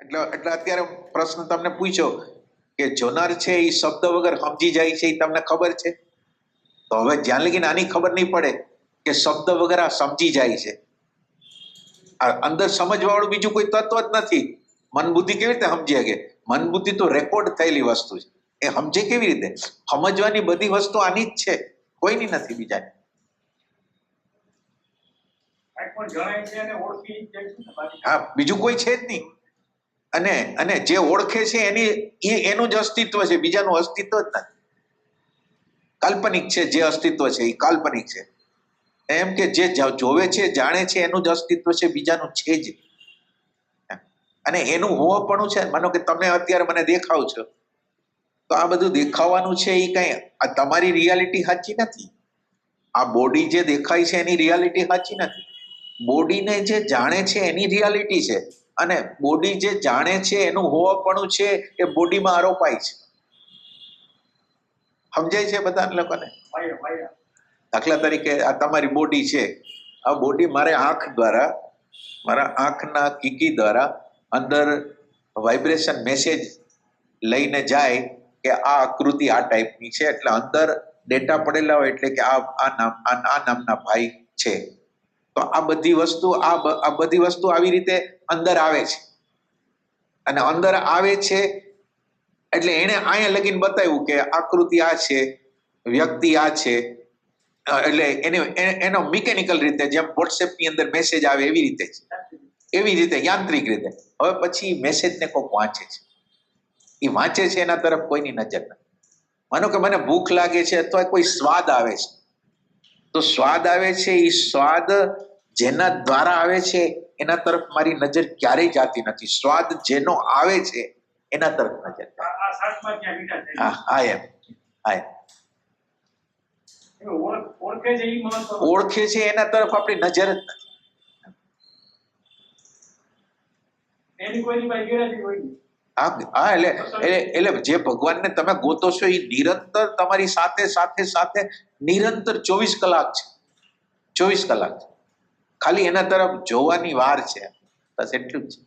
એટલે અત્યારે પ્રશ્ન તમને પૂછ્યો કે જોનાર છે એ શબ્દ વગર સમજી જાય છે, એ તમને ખબર છે? તો હવે જ્યાં લગીને આની ખબર નહીં પડે કે શબ્દ વગર આ સમજી જાય છે, આ અંદર સમજવા વાળું બીજું કોઈ તત્વ જ નથી. મન બુદ્ધિ કેવી રીતે સમજી શકે? મન બુદ્ધિ તો રેકોર્ડ થયેલી વસ્તુ છે, એ સમજે કેવી રીતે? સમજવાની બધી વસ્તુ આની જ છે, કોઈની નથી બીજાની. હા, બીજું કોઈ છે જ નહીં. અને જે ઓળખે છે એનું જ અસ્તિત્વ છે, બીજાનું અસ્તિત્વ જ નથી. કાલ્પનિક છે, જે અસ્તિત્વ છે એ કાલ્પનિક છે. એમ કે જે જોવે છે જાણે છે એનું જ અસ્તિત્વ છે, બીજાનું છે જ. અને એનું હોવાપણું છે. માનો કે તમે અત્યારે મને દેખાવ છો, તો આ બધું દેખાવાનું છે એ કઈ તમારી રિયાલિટી સાચી નથી. આ બોડી જે દેખાય છે એની રિયાલિટી સાચી નથી. બોડીને જે જાણે છે એની રિયાલિટી છે, અને બોડી જે જાણે છે એનું હોવાપણું છે એ બોડીમાં આરોપાય છે. સમજાય છે બધા લોકોને? દાખલા તરીકે આ તમારી બોડી છે, આ બોડી મારે આંખ દ્વારા, મારા આંખના કીકી દ્વારા અંદર વાઇબ્રેશન મેસેજ લઈને જાય કે આ આકૃતિ આ ટાઈપની છે, એટલે અંદર ડેટા પડેલા હોય, એટલે કે આ નામના ભાઈ છે. તો આ બધી વસ્તુ આવી રીતે અંદર આવે છે, અને અંદર આવે છે એટલે એને અહીંયા લગીને બતાવ્યું કે આકૃતિ આ છે, વ્યક્તિ આ છે. એટલે એનો મિકેનિકલ રીતે, જેમ વોટ્સએપ ની અંદર મેસેજ આવે એવી રીતે યાંત્રિક રીતે. હવે પછી મેસેજને કોઈક વાંચે છે, એ વાંચે છે, એના તરફ કોઈની નજર નથી. માનો કે મને ભૂખ લાગે છે અથવા કોઈ સ્વાદ આવે છે, તો સ્વાદ આવે છે, એ સ્વાદ જેના દ્વારા આવે છે એના તરફ મારી નજર ક્યારેય જાતી નથી. સ્વાદ જેનો આવે છે એના તરફ નજર. ઓળખે છે એના તરફ આપણી નજર જ નથી. એટલે જે ભગવાનને તમે ગોતો છો એ નિરંતર તમારી સાથે સાથે સાથે નિરંતર 24 કલાક છે. 24 કલાક છે, ખાલી એના તરફ જોવાની વાર છે, બસ એટલું જ છે.